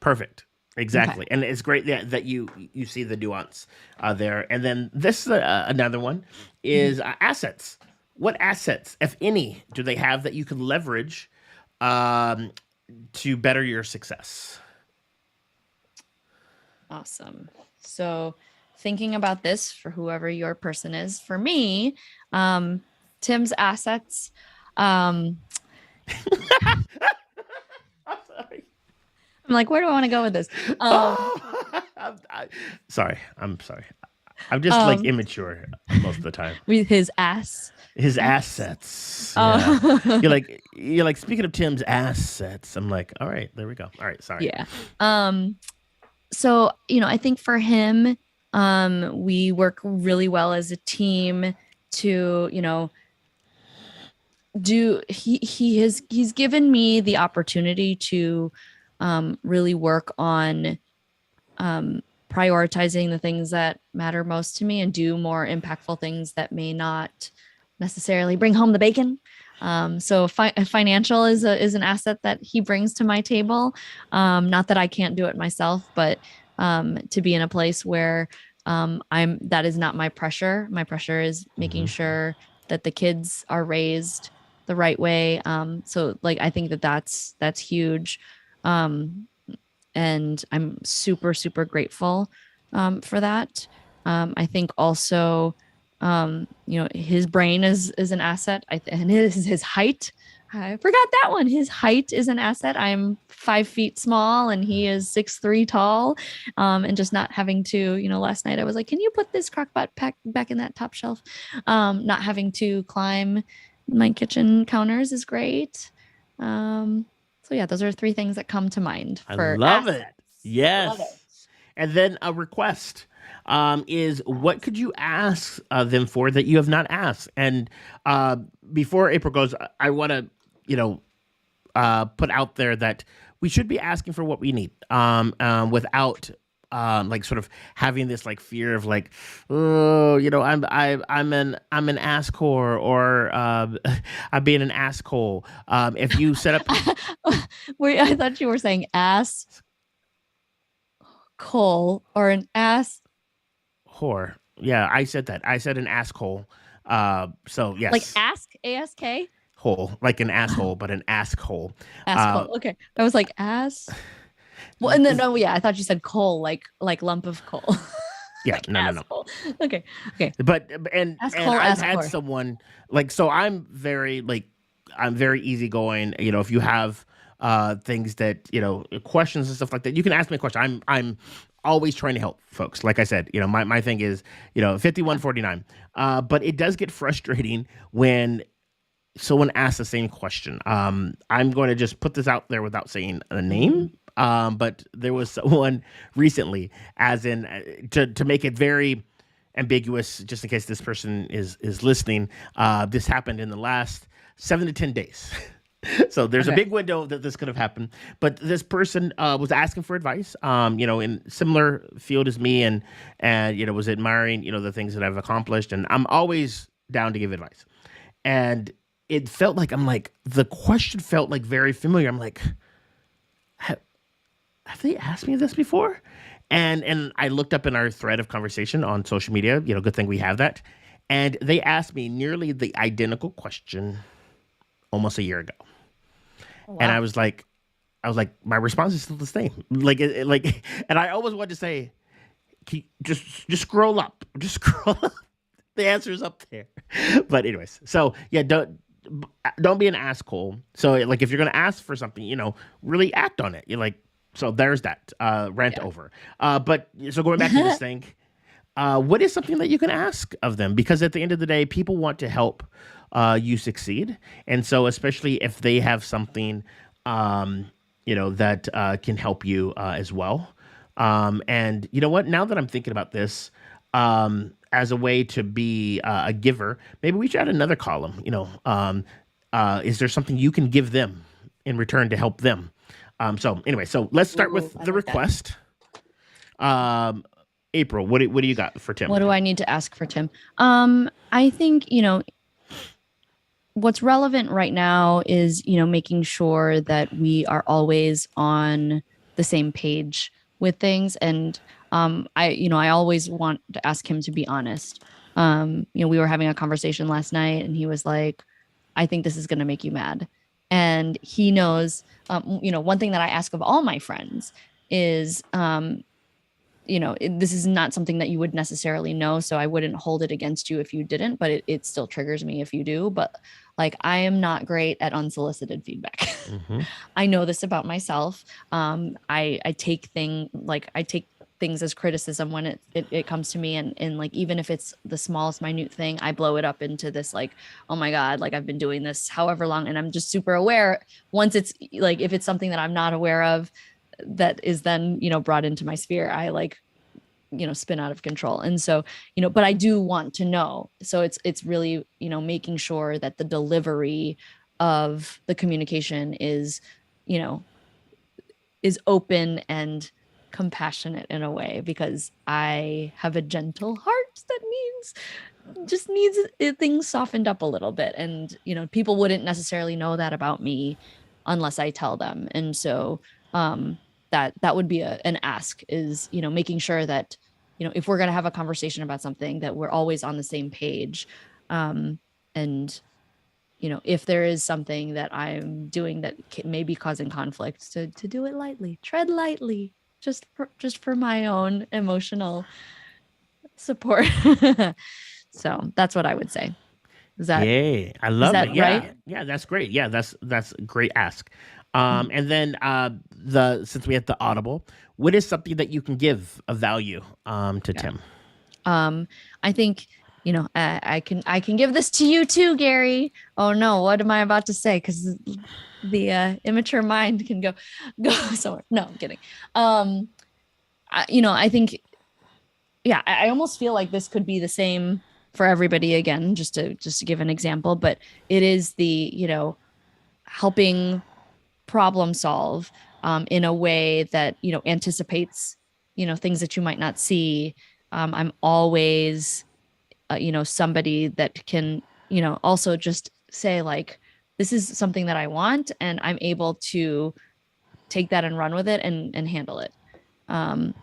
Perfect. okay. Exactly. And it's great that you see the nuance there. And then this another one Mhm. is assets. What assets, if any, do they have that you can leverage um, to better your success? Awesome. So thinking about this for whoever your person is, for me, um, Tim's assets. Um, I'm sorry. I'm like, where do I want to go with this? Oh, sorry. I'm sorry. I'm just like Um, immature most of the time. with his ass. His That's, assets. Yeah. uh, You're like speaking of Tim's assets. I'm like, all right, there we go. All right, sorry. yeah. So, I think for him, we work really well as a team to, he's given me the opportunity to really work on prioritizing the things that matter most to me and do more impactful things that may not necessarily bring home the bacon. So financial is an asset that he brings to my table. Not that I can't do it myself, but to be in a place where that is not my pressure. My pressure is making Hmm. sure that the kids are raised the right way. So like I think that's huge. Um, and I'm super, super grateful for that. I think also, his brain is an asset. And his height. I forgot that one. His height is an asset. I'm 5 feet small and he is 6'3" tall. And just not having to, last night I was like, can you put this crock pot back in that top shelf? Not having to climb my kitchen counters is great. So yeah, those are three things that come to mind I for love it. assets. Love it. Yes. And then a request is what could you ask them for that you have not asked? And uh, before April goes, I want to, you know, put out there that we should be asking for what we need without like sort of having this like fear of like, oh, I'm an ass core, or I'm being an asshole. If you set up Wait, I thought you were saying ass coal or an ass whore, yeah, I said that. I said an asshole. So like yes, ask hole, like an asshole, but an asshole. ass Uh, coal. Okay, I was like ass. Well, and then oh yeah, I thought you said coal, like lump of coal, yeah, like no, no, no. asshole. Okay, okay, But ass and coal, I've ass had core. someone like, so I'm very easygoing. If you have things that, questions and stuff like that, you can ask me a question. I'm always trying to help folks. Like I said, my thing is, Yeah, 5149. But it does get frustrating when someone asks the same question. I'm going to just put this out there without saying a mm-hmm. name. But there was someone recently, as in, to make it very ambiguous, just in case this person is listening. This happened in the last 7 to 10 days. So there's a Okay, big window that this could have happened. But this person was asking for advice, in similar field as me, and was admiring, the things that I've accomplished, and I'm always down to give advice. And it felt like, the question felt like very familiar. I'm like, have, have they asked me this before? And I looked up in our thread of conversation on social media. Good thing we have that. And they asked me nearly the identical question almost a year ago. oh, And wow, I was like, my response is still the same. Like, and I always wanted to say, just scroll up, just scroll up. The answer is up there. But anyways, so yeah, don't be an asshole. So like, if you're gonna ask for something, really act on it. You're like, so there's that rant yeah. over. But so going back to this thing, what is something that you can ask of them? Because at the end of the day, people want to help you succeed, and so especially if they have something, that can help you as well. And you know what? Now that I'm thinking about this, as a way to be a giver, maybe we should add another column. Is there something you can give them in return to help them? So anyway, so let's start Ooh, with I the like that. request. Um, April, what do you got for Tim? What do I need to ask for Tim? I think, what's relevant right now is, making sure that we are always on the same page with things. And I always want to ask him to be honest. We were having a conversation last night and he was like, I think this is going to make you mad. And he knows, one thing that I ask of all my friends is, this is not something that you would necessarily know. So I wouldn't hold it against you if you didn't, but it still triggers me if you do. But like, I am not great at unsolicited feedback. Mm-hmm. I know this about myself. I take things as criticism when it comes to me. And like, even if it's the smallest minute thing, I blow it up into this, like, oh my God, like I've been doing this however long. And I'm just super aware once it's like, if it's something that I'm not aware of, that is then brought into my sphere, I like spin out of control. And so but I do want to know, so it's really making sure that the delivery of the communication you know is open and compassionate in a way, because I have a gentle heart that needs things softened up a little bit. And people wouldn't necessarily know that about me unless I tell them. And so that would be an ask, is making sure that if we're going to have a conversation about something, that we're always on the same page. And if there is something that I'm doing that may be causing conflict, to do it lightly, tread lightly, just for my own emotional support. So that's what I would say. Is that Yay. I is love that it. right? Yeah. Yeah, that's great. Yeah, that's a great ask. Mhm. And then the since we had the audible, what is something that you can give of value to Yeah. Tim? Um, I think I can give this to you too, Gary. Oh no, what am I about to say? Because the immature mind can go somewhere. No, I'm kidding. I think, yeah, I almost feel like this could be the same for everybody again, just to give an example, but it is the helping problem solve in a way that anticipates things that you might not see. I'm always, somebody that can, also just say like, this is something that I want, and I'm able to take that and run with it and handle it. Um,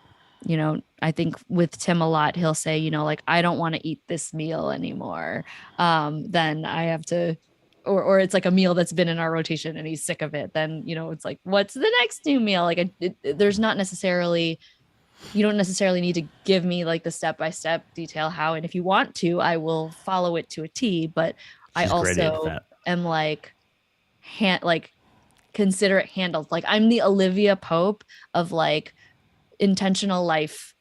I think with Tim a lot, he'll say, like, I don't want to eat this meal anymore. Then I have to, or it's like a meal that's been in our rotation and he's sick of it. Then, it's like, what's the next new meal? Like, there's not necessarily, you don't necessarily need to give me like the step by step detail how, and if you want to, I will follow it to a T. But I She's great at also that. am like, like, consider it handled. Like, I'm the Olivia Pope of like intentional life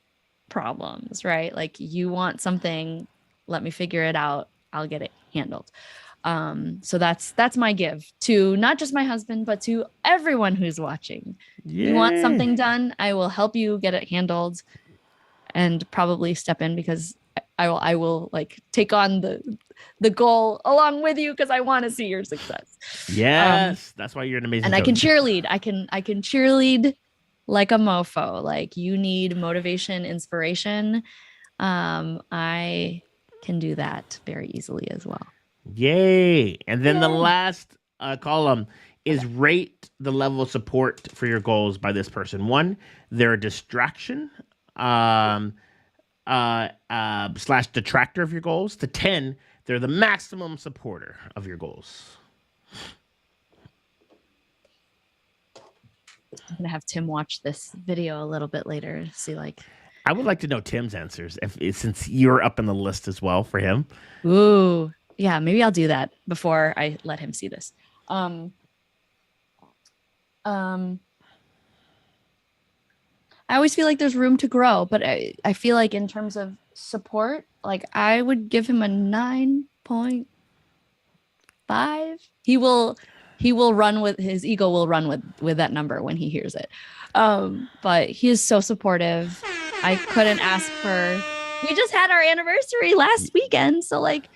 problems, right? Like, you want something, let me figure it out. I'll get it handled. So that's my give to not just my husband, but to everyone who's watching. You want Yeah. something done, I will help you get it handled, and probably step in because I will like take on the goal along with you because I want to see your success. Um, Yes. That's why you're an amazing and I can coach. cheerlead. I can cheerlead like a mofo. Like, you need motivation, inspiration. I can do that very easily as well. Yay. And then the Yay. last column is rate the level of support for your goals by this person. One, they're a distraction um, slash detractor of your goals. To 10, they're the maximum supporter of your goals. I'm gonna have Tim watch this video a little bit later to see like, I would like to know Tim's answers since you're up in the list as well for him. ooh, yeah, maybe I'll do that before I let him see this. Um, um, I always feel like there's room to grow, but I feel like in terms of support, like I would give him a 9.5. He will run with his ego will run with that number when he hears it. But he is so supportive. I couldn't ask for We just had our anniversary last weekend, so like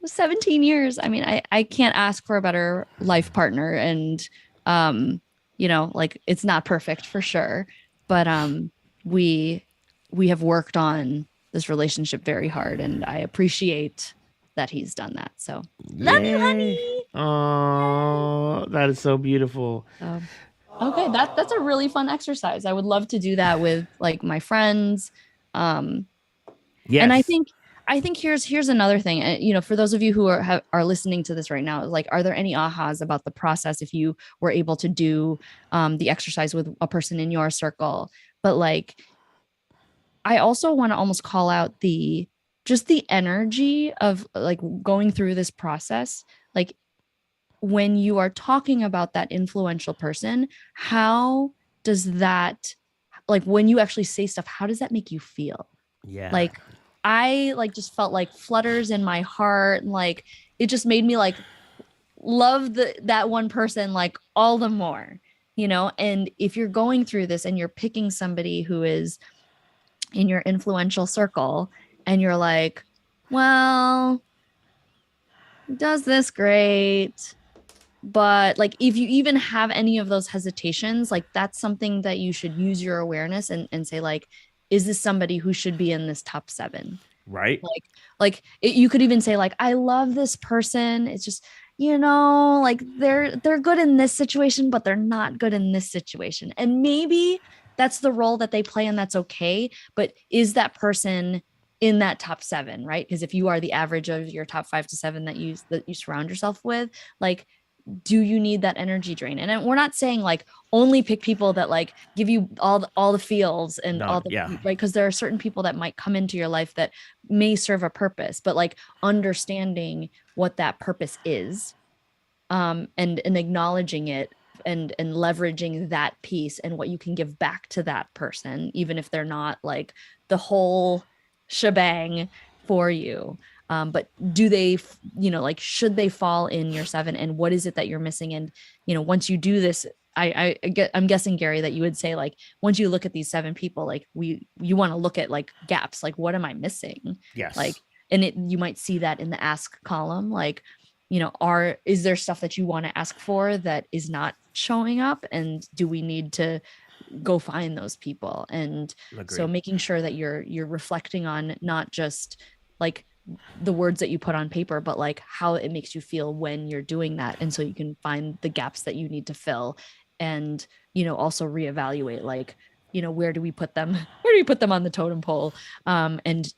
17 years. I mean, I can't ask for a better life partner, and like, it's not perfect for sure, but we we have worked on this relationship very hard, and I appreciate that he's done that. So, love you, Yay. honey. Oh, that is so beautiful. So, okay, that's a really fun exercise. I would love to do that with like my friends. Um, and I Yes. think I think here's another thing. For those of you who are listening to this right now, like, are there any ahas about the process if you were able to do the exercise with a person in your circle? But like, I also want to almost call out the just the energy of like going through this process. Like, when you are talking about that influential person, how does that, like, when you actually say stuff, how does that make you feel? Yeah. Like, I like just felt like flutters in my heart, and like it just made me like love that one person like all the more. And if you're going through this and you're picking somebody who is in your influential circle, and you're like, well, does this great, but like, if you even have any of those hesitations, like, that's something that you should use your awareness and say like, is this somebody who should be in this top 7? Right? You could even say like, I love this person, it's just, like, they're good in this situation, but they're not good in this situation, and maybe that's the role that they play, and that's okay. But is that person in that top 7, right? Because if you are the average of your top 5 to 7 that you surround yourself with, like, do you need that energy drain? And we're not saying like only pick people that like give you all the feels and No, all the yeah. right, because there are certain people that might come into your life that may serve a purpose, but like understanding what that purpose is, and acknowledging it, and leveraging that piece and what you can give back to that person, even if they're not like the whole shebang for you. But do they, like, should they fall in your 7, and what is it that you're missing? And once you do this, I'm guessing, Gary, that you would say like, once you look at these 7 people, like, you want to look at like gaps, like, what am I missing? Yes. Like, and you might see that in the ask column, like, is there stuff that you want to ask for that is not showing up, and do we need to go find those people. And so Agreed. making sure that you're reflecting on not just like the words that you put on paper, but like how it makes you feel when you're doing that. And so you can find the gaps that you need to fill, and, also reevaluate, like, where do we put them? Where do we put them on the totem pole? And,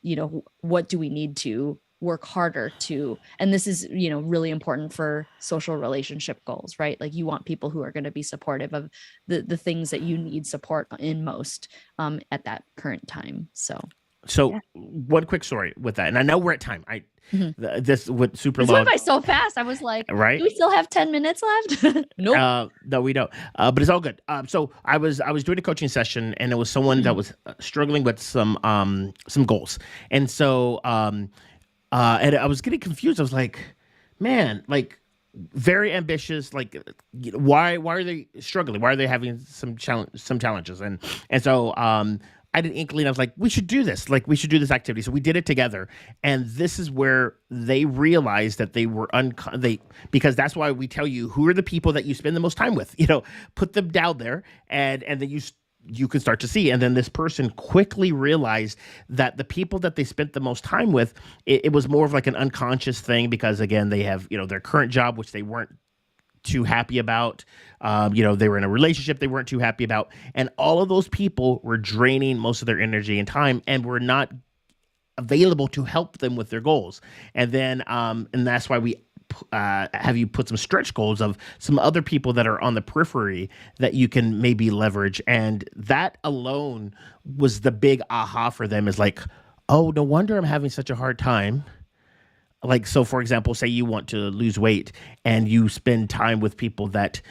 what do we need to work harder to? And this is, really important for social relationship goals, right? Like you want people who are going to be supportive of the things that you need support in most, at that current time. So, So yeah. one quick story with that, and I know we're at time. Mhm. This would super This went long, by so fast. I was like, do right? we still have 10 minutes left? Nope. No, we don't. But it's all good. So I was doing a coaching session, and it was someone that was struggling with some goals, and so and I was getting confused. I was like, man, like very ambitious. Like, why are they struggling? Why are they having some challenges? And so I had an inkling. I was like, we should do this. Like, we should do this activity. So we did it together. And this is where they realized that they were because that's why we tell you who are the people that you spend the most time with. Put them down there, and then you can start to see. And then this person quickly realized that the people that they spent the most time with, it was more of like an unconscious thing, because again, they have, their current job, which they weren't too happy about. They were in a relationship they weren't too happy about. And all of those people were draining most of their energy and time, and were not available to help them with their goals. And that's why we have you put some stretch goals of some other people that are on the periphery that you can maybe leverage. And that alone was the big aha for them, is like, oh, no wonder I'm having such a hard time. Like, so for example, say you want to lose weight and you spend time with people that,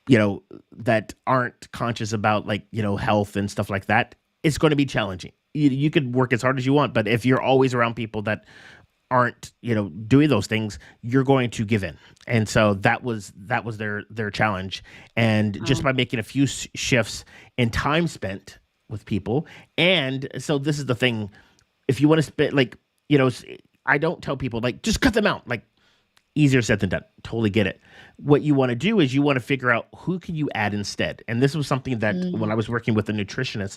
that aren't conscious about, like, health and stuff like that. It's going to be challenging. You could work as hard as you want, but if you're always around people that aren't, doing those things, you're going to give in. And so that was their challenge. And just Wow. by making a few shifts in time spent with people. And so this is the thing, if you want to spend, like, I don't tell people, like, just cut them out. Like, easier said than done. Totally get it. What you want to do is you want to figure out who can you add instead. And this was something that when I was working with a nutritionist,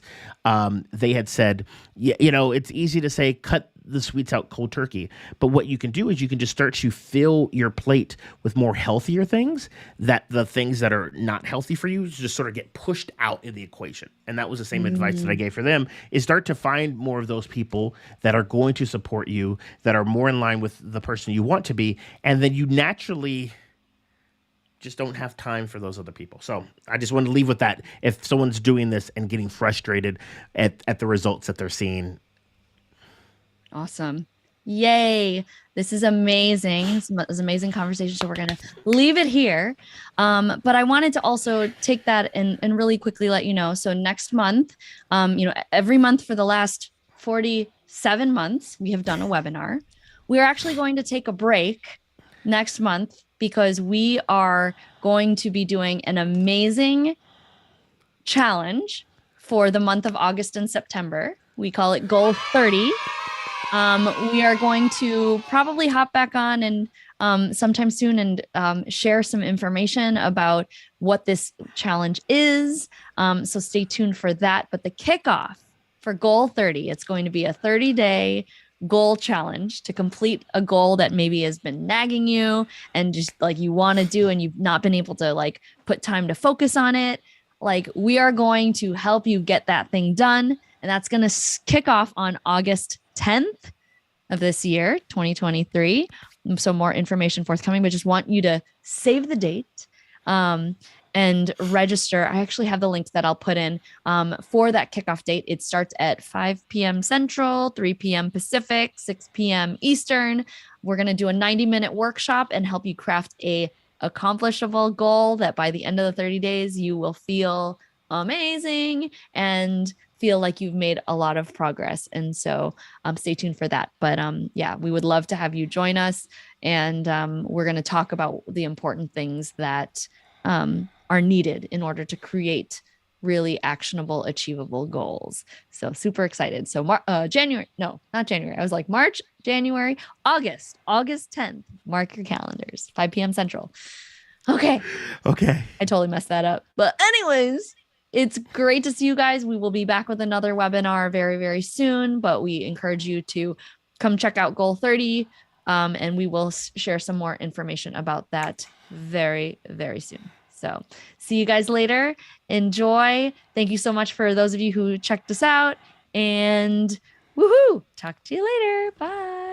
they had said, yeah, it's easy to say cut the sweets out cold turkey, but what you can do is you can just start to fill your plate with more healthier things, that the things that are not healthy for you just sort of get pushed out in the equation. And that was the same advice that I Mm. gave for them, is start to find more of those people that are going to support you, that are more in line with the person you want to be, and then you naturally just don't have time for those other people. So I just want to leave with that. If someone's doing this and getting frustrated at the results that they're seeing. Awesome. Yay. This is amazing. It's an amazing conversation. So we're going to leave it here. But I wanted to also take that and really quickly let you know. So next month, every month for the last 47 months, we have done a webinar. We're actually going to take a break next month because we are going to be doing an amazing challenge for the month of August and September. We call it Goal 30. We are going to probably hop back on and sometime soon and share some information about what this challenge is. So stay tuned for that. But the kickoff for Goal 30, it's going to be a 30-day goal challenge to complete a goal that maybe has been nagging you and just like you want to do and you've not been able to like put time to focus on it. Like, we are going to help you get that thing done. And that's going to kick off on August 10th of this year, 2023. So more information forthcoming, but just want you to save the date and register. I actually have the link that I'll put in for that kickoff date. It starts at 5 p.m. Central, 3 p.m. Pacific, 6 p.m. Eastern. We're going to do a 90-minute workshop and help you craft a accomplishable goal that by the end of the 30 days, you will feel amazing and feel like you've made a lot of progress. And so stay tuned for that. But yeah, we would love to have you join us. And we're going to talk about the important things that are needed in order to create really actionable, achievable goals. So super excited. So January, no, not January. I was like March, January, August 10th. Mark your calendars, 5 p.m. Central. Okay. Okay. I totally messed that up. But anyways, It's great to see you guys. We will be back with another webinar very, very soon, but we encourage you to come check out Goal 30. And we will share some more information about that very, very soon. So see you guys later. Enjoy. Thank you so much for those of you who checked us out. And woohoo! Talk to you later. Bye.